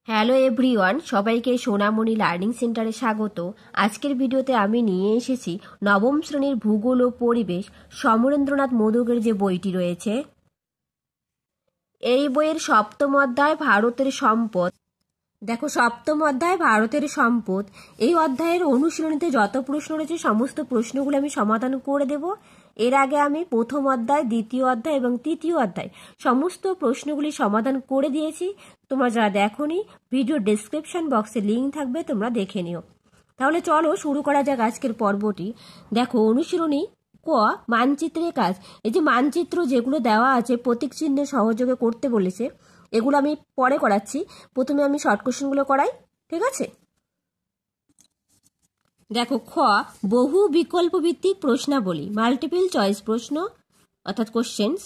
Hello everyone, সবাইকে সোনামণি learning সেন্টারে স্বাগত। আজকের ভিডিওতে আমি নিয়ে এসেছি নবম শ্রেণীর ভূগোল ও পরিবেশ সমরেন্দ্রনাথ মোদকের যে বইটি রয়েছে, এই বইয়ের সপ্তম অধ্যায় ভারতের সম্পদ। দেখো, সপ্তম অধ্যায় ভারতের সম্পদ। এই অধ্যায়ের অনুশীলনীতে যত প্রশ্ন রয়েছে সমস্ত প্রশ্নগুলো আমি সমাধান করে দেব। এর আগে আমি প্রথম অধ্যায়, দ্বিতীয় অধ্যায় এবং তৃতীয় অধ্যায় সমস্ত প্রশ্নগুলি সমাধান করে দিয়েছি। তোমরা যারা দেখোনি, ভিডিও ডেসক্রিপশন বক্সে লিঙ্ক থাকবে, তোমরা দেখে নিও। তাহলে চলো শুরু করা যাক আজকের পর্বটি। দেখো, অনুশীলনী ক, মানচিত্রের কাজ। এই যে মানচিত্র যেগুলো দেওয়া আছে প্রতীক চিহ্নের সহযোগে করতে বলেছে, এগুলো আমি পরে করাচ্ছি। প্রথমে আমি শর্ট কোশ্চেনগুলো করাই, ঠিক আছে? দেখো, খ, বহু বিকল্প ভিত্তিক প্রশ্নাবলী, মাল্টিপল চয়েস প্রশ্ন অর্থাৎ কোশ্চেন্স।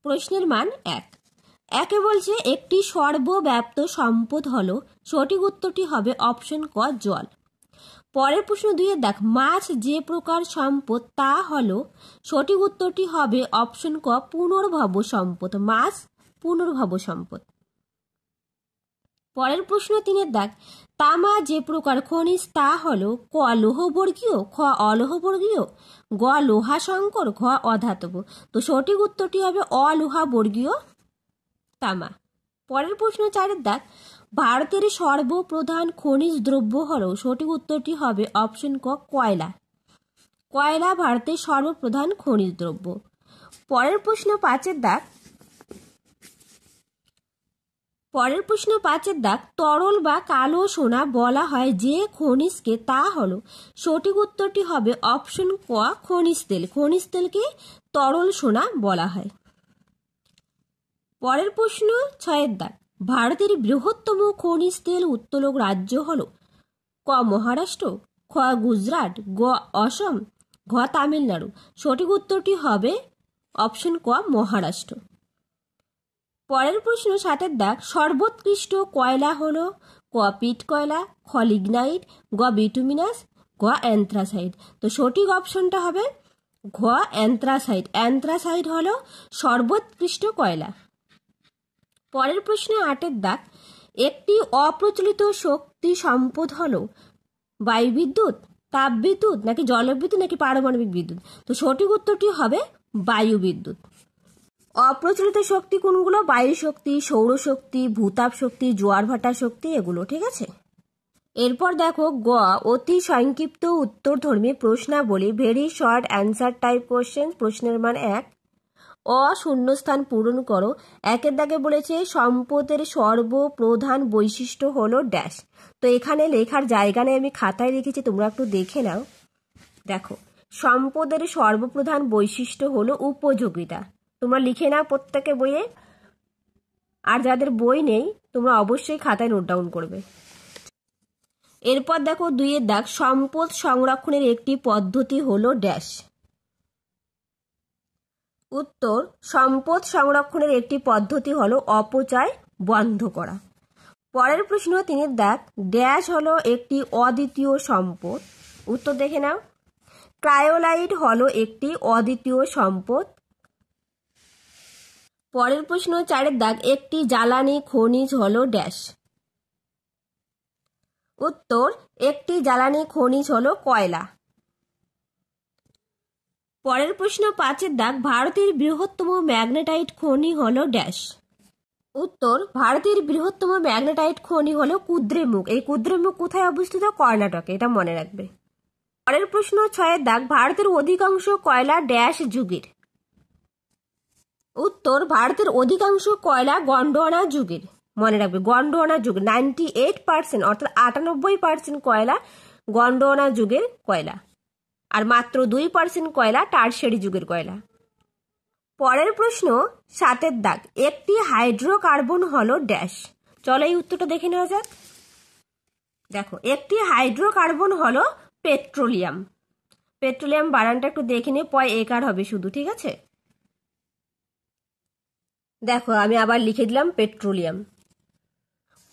প্রশ্নের মান 1। একে বলছে একটি সর্বব্যাপ্ত সম্পদ হলো, সঠিক উত্তরটি হবে অপশন ক, জল। পরের প্রশ্ন 2 দেখ, মাছ যে প্রকার সম্পদ তা হলো, সঠিক উত্তরটি হবে অপশন ক, পুনর্ভব সম্পদ। মাছ পুনর্ভব সম্পদ। পরের প্রশ্ন 3 দেখ, তামা যে প্রকার খনিজ তা হলো, ক লৌহবর্গীয়, খ অলোহবর্গীয়, গ লোহা সংকর, ঘ অধাতব। তো সঠিক উত্তরটি হবে অলোহাবর্গীয় তামা। পরের প্রশ্ন 4 দেখ, ভারতের সর্বপ্রধান খনিজ দ্রব্য হলো, সঠিক উত্তরটি হবে অপশন ক, কয়লা। কয়লা ভারতের সর্বপ্রধান খনিজ দ্রব্য। পরের প্রশ্ন 5 দেখ, তরল বা কালো সোনা বলা হয় যে খনিজকে, তা হলো, সঠিক উত্তরটি হবে অপশন ক, খনিজ তেল। খনিজ তেলকে তরল সোনা বলা হয়। পরের প্রশ্ন 6 দেখ, ভারতের বৃহত্তম খনিজ তেল উত্তোলক রাজ্য হলো, ক মহারাষ্ট্র, খ গুজরাট, গ অসম, ঘ তামিলনাড়ু। সঠিক উত্তরটি হবে অপশন ক, মহারাষ্ট্র। পরের প্রশ্ন 7 দেখ, সর্বোৎকৃষ্ট কয়লা হলো, ক পিট কয়লা, খ লিগনাইট, গ বিটুমিনাস, ঘ অ্যান্থ্রাসাইট। তো সঠিক অপশনটা হবে ঘ অ্যান্থ্রাসাইট। অ্যান্থ্রাসাইট হলো সর্বোৎকৃষ্ট কয়লা। পরের প্রশ্ন 8 দেখ, একটি অপ্রচলিত শক্তি সম্পদ হলো, বায়ুবিদ্যুৎ, তাপবিদ্যুৎ, নাকি জলবিদ্যুৎ, নাকি পারমাণবিক বিদ্যুৎ। তো সঠিক উত্তরটি হবে বায়ুবিদ্যুৎ। অপ্রচলিত শক্তি কোনগুলো? বায়ু শক্তি, সৌরশক্তি, ভূতাপ শক্তি, জোয়ার ভাটা শক্তি, এগুলো, ঠিক আছে? এরপর দেখো, গ অতি সংক্ষিপ্ত উত্তরধর্মী প্রশ্নাবলী, very short answer type question. প্রশ্নের মান 1। শূন্যস্থান পূরণ করো। 1 দাগে বলেছে সম্পদের সর্বপ্রধান বৈশিষ্ট্য হলো ড্যাশ। তো এখানে লেখার জায়গা নেই, আমি খাতায় লিখেছি, তোমরা একটু দেখে নাও। দেখো, সম্পদের সর্বপ্রধান বৈশিষ্ট্য হলো উপযোগিতা। তোমরা লিখে নাও প্রত্যেকে বইয়ে, আর যাদের বই নেই তোমরা অবশ্যই খাতায় নোট ডাউন করবে। এরপর দেখো 2 দাগ, সম্পদ সংরক্ষণের একটি পদ্ধতি হলো ড্যাশ। উত্তর, সম্পদ সংরক্ষণের একটি পদ্ধতি হলো অপচয় বন্ধ করা। পরের প্রশ্ন 3 দাগ, ড্যাশ হলো একটি অদ্বিতীয় সম্পদ। উত্তর দেখে নাও। ক্রায়োলাইট হলো একটি অদ্বিতীয় সম্পদ। পরের প্রশ্ন 4 দাগ, একটি জ্বালানি খনিজ হলো ড্যাশ। উত্তর, একটি জ্বালানি খনিজ হলো কয়লা। পরের প্রশ্ন 5 দাগ, ভারতের বৃহত্তম ম্যাগনেটাইট খনি হলো ড্যাশ। উত্তর, ভারতের বৃহত্তম ম্যাগনেটাইট খনি হলো কুদ্রেমুখ। এই কুদ্রেমুখ কোথায় অবস্থিত? কর্ণাটকে, এটা মনে রাখবে। পরের প্রশ্ন 6 দাগ, ভারতের অধিকাংশ কয়লা ড্যাশ যুগের। উত্তর, ভারতের অধিকাংশ কয়লা গন্ডোয়ানা যুগের। মনে রাখবে, গন্ডোয়ানা যুগ 98% অর্থাৎ 98% কয়লা গন্ডোয়ানা যুগের কয়লা, আর মাত্র 2% কয়লা টারশিয়ারি যুগের কয়লা। পরের প্রশ্ন 7 দাগ, একটি হাইড্রোকার্বন হলো ড্যাশ। চলো এই উত্তরটা দেখে নেওয়া যাক। দেখো, একটি হাইড্রোকার্বন হলো পেট্রোলিয়াম। পেট্রোলিয়াম বানানটা একটু দেখে নিয়ে পয় একার হবে শুধু, ঠিক আছে? দেখো, আমি আবার লিখে দিলাম পেট্রোলিয়াম।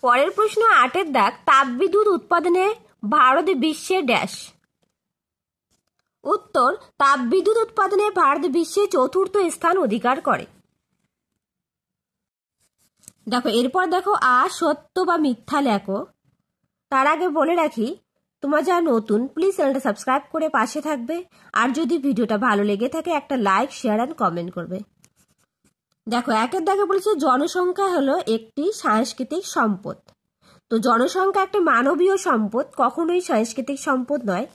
পরের প্রশ্ন 8 দাগ, তাপবিদ্যুৎ উৎপাদনে ভারত বিশ্বে ড্যাশ। উত্তর, তাপবিদ্যুৎ উৎপাদনে ভারত বিশ্বে 4র্থ স্থান অধিকার করে। দেখো এরপর দেখো সত্য বা মিথ্যা লেখো। তার আগে বলে রাখি, তোমরা যারা নতুন প্লিজ চ্যানেলটা সাবস্ক্রাইব করে পাশে থাকবে, আর যদি ভিডিওটা ভালো লেগে থাকে একটা লাইক, শেয়ার অ্যান্ড কমেন্ট করবে। দেখো একের দাগে বলেছে জনসংখ্যা হলো একটি সাংস্কৃতিক সম্পদ। তো জনসংখ্যা একটা মানবীয় সম্পদ, কখনোই সাংস্কৃতিক সম্পদ নয়,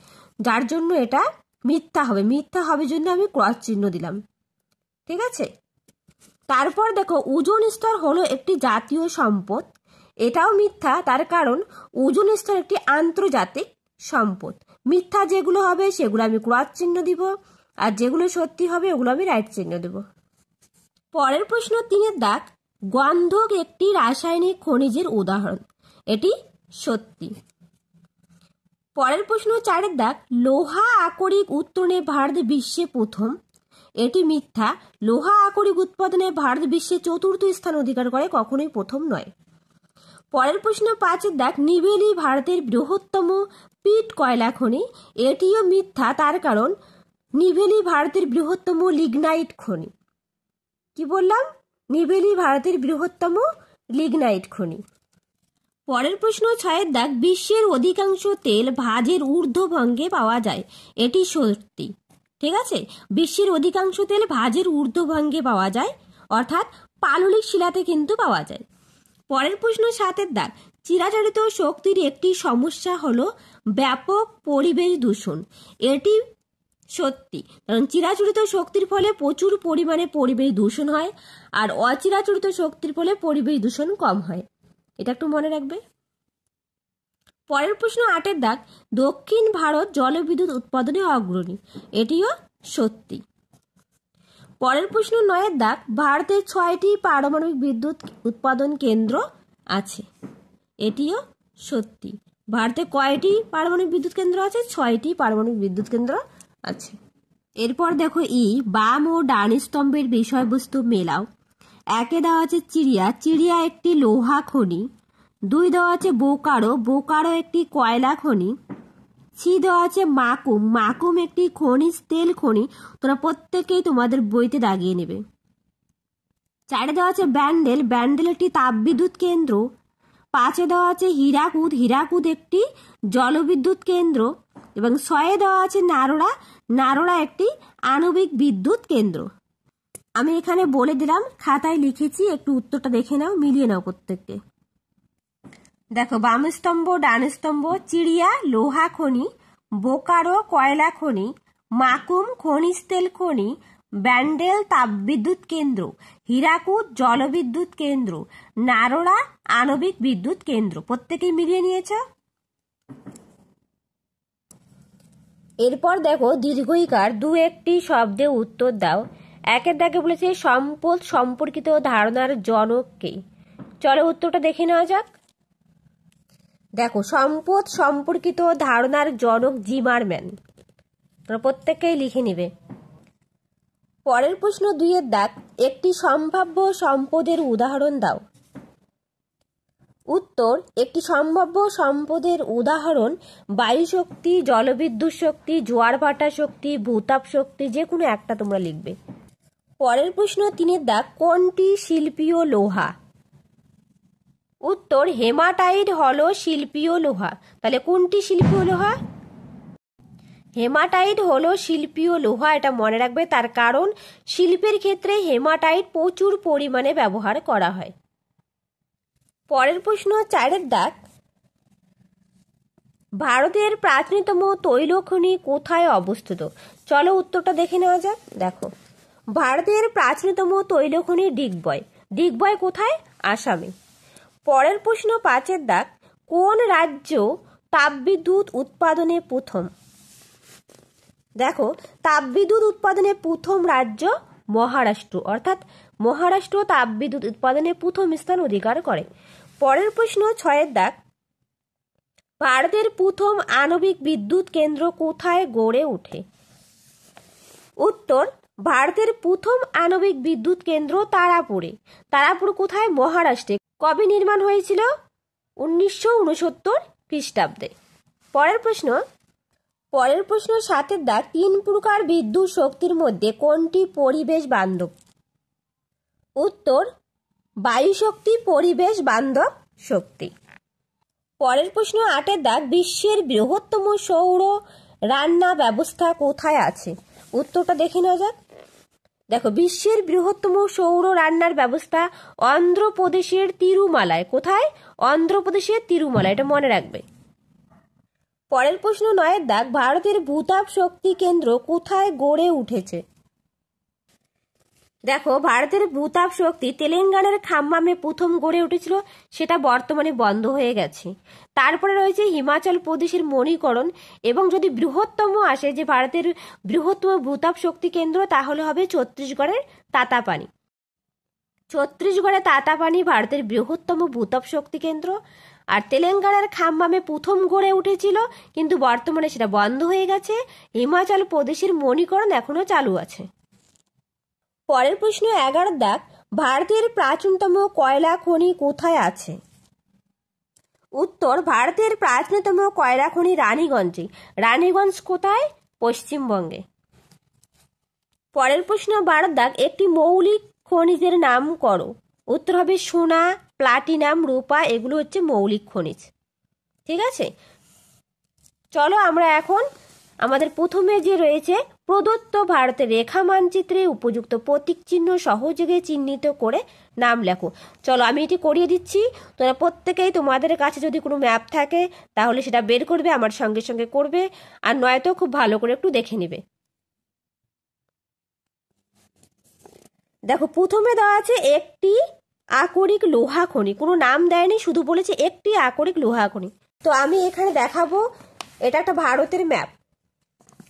যার জন্য এটা মিথ্যা হবে। মিথ্যা হবে জন্য আমি ক্রস চিহ্ন দিলাম, ঠিক আছে। তারপর দেখো ওজোন স্তর হলো একটি জাতীয় সম্পদ, এটাও মিথ্যা, তার কারণ ওজোন স্তর একটি আন্তর্জাতিক সম্পদ। মিথ্যা যেগুলো হবে সেগুলো আমি ক্রস চিহ্ন দিব, আর যেগুলো সত্যি হবে ওগুলো আমি রাইট চিহ্ন দেব। পরের প্রশ্ন 3 দাগ, গন্ধক একটি রাসায়নিক খনিজের উদাহরণ, এটি সত্যি। পরের প্রশ্ন 4 দাগ, লোহা আকরিক উত্তোলনে ভারত বিশ্বে প্রথম, এটি মিথ্যা। লোহা আকরিক উৎপাদনে ভারত বিশ্বে 4র্থ স্থান অধিকার করে, কখনোই প্রথম নয়। পরের প্রশ্ন 5 দাগ, নিভেলি ভারতের বৃহত্তম পিট কয়লা খনি, এটিও মিথ্যা, তার কারণ নিভেলি ভারতের বৃহত্তম লিগনাইট খনি। কি বললাম? নিভেলি ভারতের বৃহত্তম লিগনাইট খনি। পরের প্রশ্ন 6 দাগ, বিশ্বের অধিকাংশ তেল ভাঁজের ঊর্ধ্বভঙ্গে পাওয়া যায়, এটি সত্যি, ঠিক আছে। বিশ্বের অধিকাংশ তেল ভাঁজের ঊর্ধ্বভঙ্গে পাওয়া যায়, অর্থাৎ পাললিক শিলাতে কিন্তু পাওয়া যায়। পরের প্রশ্ন 7 দাগ, চিরাচরিত শক্তির একটি সমস্যা হলো ব্যাপক পরিবেশ দূষণ, এটি সত্যি, কারণ চিরাচরিত শক্তির ফলে প্রচুর পরিমাণে পরিবেশ দূষণ হয়, আর অচিরাচরিত শক্তির ফলে পরিবেশ দূষণ কম হয়, এটা একটু মনে রাখবে। পরের প্রশ্ন 8 দাগ, দক্ষিণ ভারত জলবিদ্যুৎ উৎপাদনে অগ্রণী, এটিও সত্যি। পরের প্রশ্ন 9 দাগ, ভারতের 6টি পারমাণবিক বিদ্যুৎ উৎপাদন কেন্দ্র আছে, এটিও সত্যি। ভারতে কয়টি পারমাণবিক বিদ্যুৎ কেন্দ্র আছে? 6টি পারমাণবিক বিদ্যুৎ কেন্দ্র আছে। এরপর দেখো বাম ও ডান স্তম্ভের বিষয়বস্তু মেলাও। 1 দেওয়া আছে চিড়িয়া, চিড়িয়া একটি লোহা খনি। 2 দেওয়া আছে বোকারো, বোকারো একটি কয়লা খনি। 3 দেওয়া আছে মাকুম, মাকুম একটি খনিজ তেল খনি। তোমরা প্রত্যেকেই তোমাদের বইতে দাগিয়ে নেবে। 4 দেওয়া আছে ব্যান্ডেল, ব্যান্ডেল একটি তাপবিদ্যুৎ কেন্দ্র। 5 দেওয়া আছে হীরাকুদ, হীরাকুদ একটি জলবিদ্যুৎ কেন্দ্র। এবং 6 দেওয়া আছে নারোড়া, নারোড়া একটি আণবিক বিদ্যুৎ কেন্দ্র। আমি এখানে বলে দিলাম, খাতায় লিখেছি, একটু উত্তরটা দেখে নাও, মিলিয়ে নাও প্রত্যেককে। দেখো বাম স্তম্ভ, ডান স্তম্ভ, চিড়িয়া লোহা খনি, বোকারো কয়লা খনি, মাকুম খনিজ তেল খনি, ব্যান্ডেল তাপবিদ্যুৎ কেন্দ্র, হীরাকুদ জলবিদ্যুৎ কেন্দ্র, নারোড়া আণবিক বিদ্যুৎ কেন্দ্র। প্রত্যেকেই মিলিয়ে নিয়েছ। এরপর দেখো দীর্ঘইকার 2-1টি শব্দে উত্তর দাও। 1 দাগে বলেছে সম্পদ সম্পর্কিত ধারণার জনক কে? চলো উত্তরটা দেখে নেওয়া যাক। দেখো সম্পদ সম্পর্কিত ধারণার জনক জিমারম্যান, তোমরা প্রত্যেককেই লিখে নিবে। পরের প্রশ্ন 2 দাগ, একটি সম্ভাব্য সম্পদের উদাহরণ দাও। উত্তর, একটি সম্ভাব্য সম্পদের উদাহরণ বায়ু শক্তি, জলবিদ্যুৎ শক্তি, জোয়ার ভাটা শক্তি, ভূতাপ শক্তি, যে কোনো একটা তোমরা লিখবে। পরের প্রশ্ন 3 দাগ, কোনটি শিল্পীয় লোহা? উত্তর, হেমাটাইট হলো শিল্পীয় লোহা। তাহলে কোনটি শিল্পীয় লোহা? হেমাটাইট হলো শিল্পীয় লোহা, এটা মনে রাখবে, তার কারণ শিল্পের ক্ষেত্রে হেমাটাইট প্রচুর পরিমাণে ব্যবহার করা হয়। পরের প্রশ্ন 4 দাগ, ভারতের প্রাচীনতম তৈল খনি কোথায় অবস্থিত? চলো উত্তরটা দেখে নেওয়া যাক। দেখো ভারতের প্রাচীনতম তৈল খনি ডিগবয়। ডিগবয় কোথায়? আসামে। পরের প্রশ্ন 5 দাগ, কোন রাজ্য তাপবিদ্যুৎ উৎপাদনে প্রথম? দেখো তাপবিদ্যুৎ উৎপাদনে প্রথম রাজ্য মহারাষ্ট্র, অর্থাৎ মহারাষ্ট্র তাপবিদ্যুৎ উৎপাদনে প্রথম স্থান অধিকার করে। পরের প্রশ্ন 6 দাগ, ভারতের প্রথম আণবিক বিদ্যুৎ কেন্দ্র কোথায় গড়ে ওঠে? উত্তর, ভারতের প্রথম আণবিক বিদ্যুৎ কেন্দ্র তারাপুরে। তারাপুর কোথায়? মহারাষ্ট্রে। কবে নির্মাণ হয়েছিল? 1969 খ্রিস্টাব্দে। পরের প্রশ্ন 7 দাগ, 3 প্রকার বিদ্যুৎ শক্তির মধ্যে কোনটি পরিবেশ বান্ধব? উত্তর, বায়ু শক্তি পরিবেশ বান্ধব শক্তি। পরের প্রশ্ন 8-এর দাগ, বিশ্বের বৃহত্তম সৌর রান্না ব্যবস্থা কোথায় আছে? উত্তরটা দেখে নেওয়া যাক। দেখো, বিশ্বের বৃহত্তম সৌর রান্নার ব্যবস্থা অন্ধ্রপ্রদেশের তিরুমালায়। কোথায়? অন্ধ্রপ্রদেশের তিরুমালায়, এটা মনে রাখবে। পরের প্রশ্ন 9-এর দাগ, ভারতের ভূতাপ শক্তি কেন্দ্র কোথায় গড়ে উঠেছে? দেখো, ভারতের ভূতাপ শক্তি তেলেঙ্গানার খাম্মামে প্রথম গড়ে উঠেছিল, সেটা বর্তমানে বন্ধ হয়ে গেছে। তারপরে রয়েছে হিমাচল প্রদেশের মণিকরণ, এবং যদি বৃহত্তম আসে যে ভারতের বৃহত্তম ভূতাপ শক্তি কেন্দ্র, তাহলে হবে ছত্তিশগড়ের তাতাপানি। ছত্তিশগড়ের তাতাপানি ভারতের বৃহত্তম ভূতাপ শক্তি কেন্দ্র। আর তেলেঙ্গানার খাম্মামে প্রথম গড়ে উঠেছিল, কিন্তু বর্তমানে সেটা বন্ধ হয়ে গেছে। হিমাচল প্রদেশের মণিকরণ এখনো চালু আছে। পরের প্রশ্ন 11-এর দাগ, ভারতের প্রাচীনতম কয়লা খনি কোথায় আছে? উত্তর, ভারতের প্রাচীনতম কয়লা খনি রানীগঞ্জে। রানীগঞ্জ কোথায়? পশ্চিমবঙ্গে। পরের প্রশ্ন 12-এর দাগ, একটি মৌলিক খনিজের নাম করো। উত্তর হবে সোনা, প্লাটিনাম, রূপা, এগুলো হচ্ছে মৌলিক খনিজ। ঠিক আছে, চলো আমরা এখন আমাদের প্রথমে যে রয়েছে প্রদত্ত ভারতের রেখা মানচিত্রে উপযুক্ত প্রতীক চিহ্ন সহযোগে চিহ্নিত করে নাম লেখো। চলো আমি এটি করিয়ে দিচ্ছি, তোমরা প্রত্যেকেই তোমাদের কাছে যদি কোনো ম্যাপ থাকে তাহলে সেটা বের করবে, আমার সঙ্গে সঙ্গে করবে, আর নয়তো খুব ভালো করে একটু দেখে নিবে। দেখো, প্রথমে দেওয়া আছে একটি আকরিক লোহা খনি, কোনো নাম দেয়নি, শুধু বলেছে একটি আকরিক লোহা খনি। তো আমি এখানে দেখাবো, এটা একটা ভারতের ম্যাপ।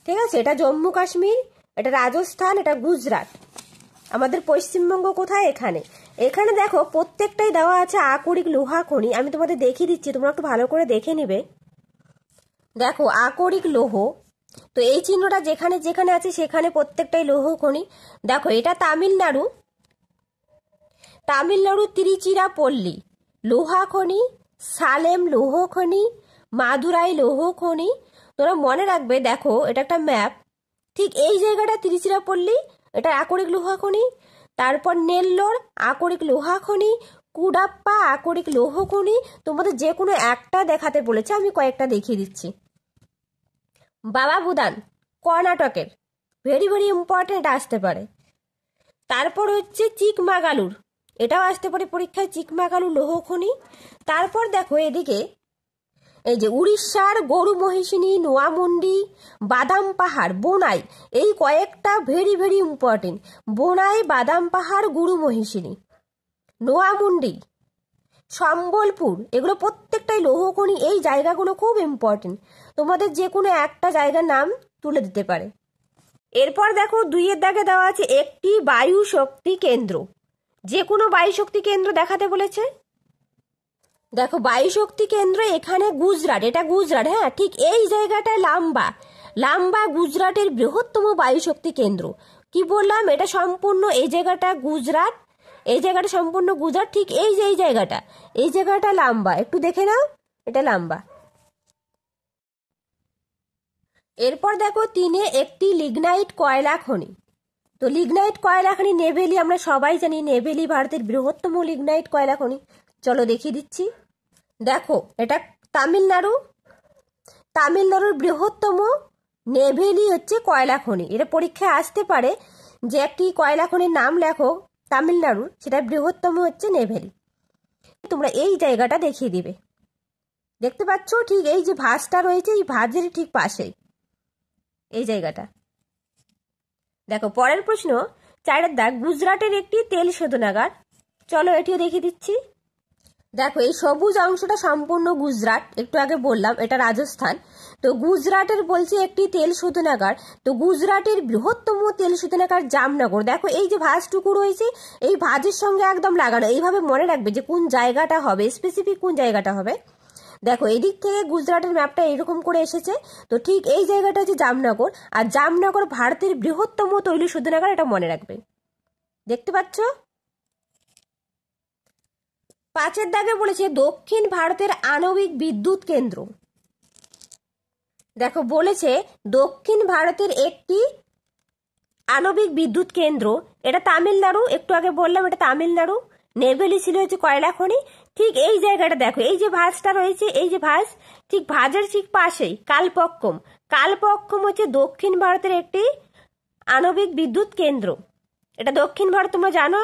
ঠিক আছে, এটা জম্মু কাশ্মীর, এটা রাজস্থান, এটা গুজরাট, আমাদের পশ্চিমবঙ্গ কোথায়? এখানে। এখানে দেখো প্রত্যেকটাই দেওয়া আছে আকরিক লোহা খনি। আমি তোমাদের দেখিয়ে দিচ্ছি, তোমরা একটু ভালো করে দেখে নিবে। দেখো, আকরিক লৌহ, তো এই চিহ্নটা যেখানে যেখানে আছে সেখানে প্রত্যেকটাই লৌহ খনি। দেখো, এটা তামিলনাড়ু, তিরুচিরাপল্লী লোহা খনি, সালেম লৌহ খনি, মাদুরাই লৌহ খনি। তোমরা মনে রাখবে, দেখো এটা একটা ম্যাপ, ঠিক এই জায়গাটা তিরুচিরাপল্লী, এটা আকরিক লোহা খনি। তারপর নেল্লোর আকরিক লোহা খনি, কুডাপ্পা আকরিক লৌহ খনি। তোমাদের যে কোনো একটা দেখাতে বলেছে, আমি কয়েকটা দেখিয়ে দিচ্ছি। বাবা বুদান কর্ণাটকের, ভেরি ভেরি ইম্পর্টেন্ট, আসতে পারে। তারপর হচ্ছে চিকমাগালুর, এটাও আসতে পারে পরীক্ষায়, চিকমাগালুর লৌহ খনি। তারপর দেখো এদিকে এই যে উড়িষ্যার গরু মহিষিনী, নোয়ামুন্ডি, বাদাম পাহাড়, বোনাই, এই কয়েকটা ভেরি ভেরি ইম্পর্টেন্ট। বোনাই, বাদাম পাহাড়, গরু মহিষিনী, নোয়ামুন্ডি, সম্বলপুর, এগুলো প্রত্যেকটাই লৌহ খনি। এই জায়গাগুলো খুব ইম্পর্টেন্ট, তোমাদের যে কোনো একটা জায়গার নাম তুলে দিতে পারে। এরপর দেখো 2-এর দাগে দেওয়া আছে একটি বায়ু শক্তি কেন্দ্র। যে কোনো বায়ু শক্তি কেন্দ্র দেখাতে বলেছে। দেখো, বায়ু শক্তি কেন্দ্র এখানে গুজরাট, এটা গুজরাট, হ্যাঁ ঠিক এই জায়গাটায় লাম্বা গুজরাটের বৃহত্তম বায়ু শক্তি কেন্দ্র। কি বললাম, এটা সম্পূর্ণ এই জায়গাটা গুজরাট, এই জায়গাটা সম্পূর্ণ গুজরাট, ঠিক এই যে এই জায়গাটা লাম্বা, একটু দেখে নাও, এটা লাম্বা। এরপর দেখো 3-এ একটি লিগনাইট কয়লা খনি। তো লিগনাইট কয়লা খনি নেভেলি, আমরা সবাই জানি নেভেলি ভারতের বৃহত্তম লিগনাইট কয়লা খনি। চলো দেখিয়ে দিচ্ছি। দেখো, এটা তামিলনাড়ুর বৃহত্তম নেভেলি হচ্ছে কয়লা খনি। এটা পরীক্ষায় আসতে পারে যে একটি কয়লা খনির নাম লেখো তামিলনাড়ুর, সেটা বৃহত্তম হচ্ছে নেভেলি। তোমরা এই জায়গাটা দেখিয়ে দিবে, দেখতে পাচ্ছ ঠিক এই যে ভাঁজটা রয়েছে, এই ভাঁজের ঠিক পাশেই এই জায়গাটা। দেখো, পরের প্রশ্ন 4-এর দাগ, গুজরাটের একটি তেল শোধনাগার। চলো এটিও দেখিয়ে দিচ্ছি। দেখো, এই সবুজ অংশটা সম্পূর্ণ গুজরাট, একটু আগে বললাম এটা রাজস্থান। তো গুজরাটের বলছে একটি তেল শোধনাগার। তো গুজরাটের বৃহত্তম তেল শোধনাগার জামনগর। দেখো, এই যে ভাঁজটুকু রয়েছে, এই ভাঁজের সঙ্গে একদম লাগানো, এইভাবে মনে রাখবে যে কোন জায়গাটা হবে, স্পেসিফিক কোন জায়গাটা হবে। দেখো, এদিক থেকে গুজরাটের ম্যাপটা এরকম করে এসেছে, তো ঠিক এই জায়গাটা হচ্ছে জামনগর। আর জামনগর ভারতের বৃহত্তম তৈল শোধনাগার, এটা মনে রাখবে। দেখতে পাচ্ছ? 5-এর দাগে বলেছে দক্ষিণ ভারতের আণবিক বিদ্যুৎ কেন্দ্র। দেখো, বলেছে দক্ষিণ ভারতের একটি আণবিক বিদ্যুৎ কেন্দ্র, এটা তামিলনাড়ু, একটু আগে বললাম এটা তামিলনাড়ু। নেভেলি ছিল হচ্ছে কয়লা খনি। ঠিক এই জায়গাটা দেখো, এই যে ভাঁজটা রয়েছে, এই যে ভাঁজ, ঠিক ভাঁজের ঠিক পাশেই কালপক্কম। কালপক্কম হচ্ছে দক্ষিণ ভারতের একটি আণবিক বিদ্যুৎ কেন্দ্র। এটা দক্ষিণ ভারত, তোমরা জানো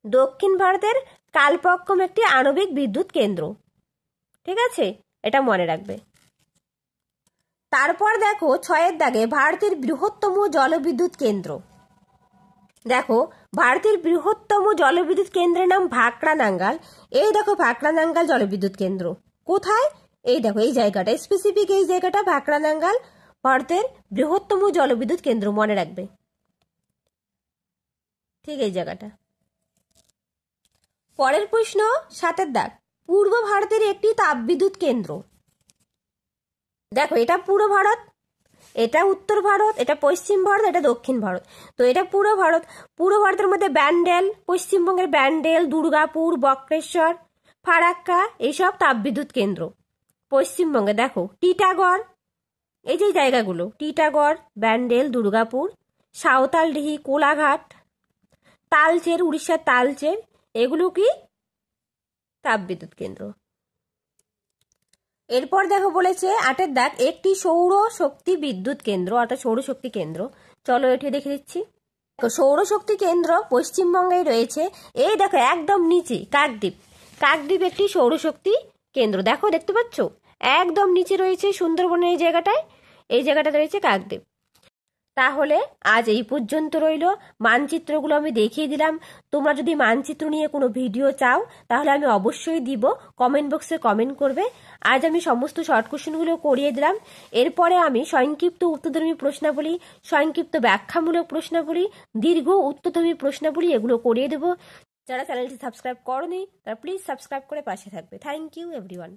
দক্ষিণ ভারতের কালপক্কম একটি আণবিক বিদ্যুৎ কেন্দ্র। ঠিক আছে, এটা মনে রাখবে। তারপর দেখো 6 দাগে ভারতের বৃহত্তম জলবিদ্যুৎ কেন্দ্র। দেখো ভারতের বৃহত্তম জলবিদ্যুৎ কেন্দ্রের নাম ভাকরা নাঙ্গাল। এই দেখো ভাকরা নাঙ্গাল জলবিদ্যুৎ কেন্দ্র কোথায়, এই দেখো এই জায়গাটা, স্পেসিফিক এই জায়গাটা ভাকরা নাঙ্গাল ভারতের বৃহত্তম জলবিদ্যুৎ কেন্দ্র, মনে রাখবে। ঠিক এই জায়গাটা। পরের প্রশ্ন 7 দাগ, পূর্ব ভারতের একটি তাপবিদ্যুৎ কেন্দ্র। দেখো এটা পূর্ব ভারত, এটা উত্তর ভারত, এটা পশ্চিম ভারত, এটা দক্ষিণ ভারত। তো এটা পূর্ব ভারত। পূর্ব ভারতের মধ্যে ব্যান্ডেল, পশ্চিমবঙ্গের ব্যান্ডেল, দুর্গাপুর, বক্রেশ্বর, ফারাক্কা এইসব তাপবিদ্যুৎ কেন্দ্র। পশ্চিমবঙ্গে দেখো টিটাগড়, এই যে জায়গাগুলো টিটাগড়, ব্যান্ডেল, দুর্গাপুর, সাঁওতালডিহি, কোলাঘাট, তালচের, উড়িষ্যার তালচের, এগুলো কি তাপবিদ্যুৎ কেন্দ্র। এরপর দেখো বলেছে 8 দাগ, একটি সৌর শক্তি বিদ্যুৎ কেন্দ্র, অর্থাৎ সৌরশক্তি কেন্দ্র। চলো এটি দেখে দিচ্ছি। সৌরশক্তি কেন্দ্র পশ্চিমবঙ্গেই রয়েছে। এই দেখো একদম নিচে কাকদ্বীপ। কাকদ্বীপ একটি সৌরশক্তি কেন্দ্র, দেখো দেখতে পাচ্ছ একদম নিচে রয়েছে সুন্দরবনের এই জায়গাটায়, এই জায়গাটাতে রয়েছে কাকদ্বীপ। তাহলে আজ এই পর্যন্ত রইল। মানচিত্রগুলো আমি দেখিয়ে দিলাম। তোমরা যদি মানচিত্র নিয়ে কোনো ভিডিও চাও তাহলে আমি অবশ্যই দিব, কমেন্ট বক্সে কমেন্ট করবে। আজ আমি সমস্ত শর্ট কোশ্চেনগুলো করিয়ে দিলাম। এরপরে আমি সংক্ষিপ্ত উত্তরধর্মী প্রশ্নাবলী, সংক্ষিপ্ত ব্যাখ্যামূলক প্রশ্নাবলী, দীর্ঘ উত্তরধর্মী প্রশ্নাবলী এগুলো করিয়ে দেবো। যারা চ্যানেলটি সাবস্ক্রাইব করোনি তারা প্লিজ সাবস্ক্রাইব করে পাশে থাকবে। Thank you everyone.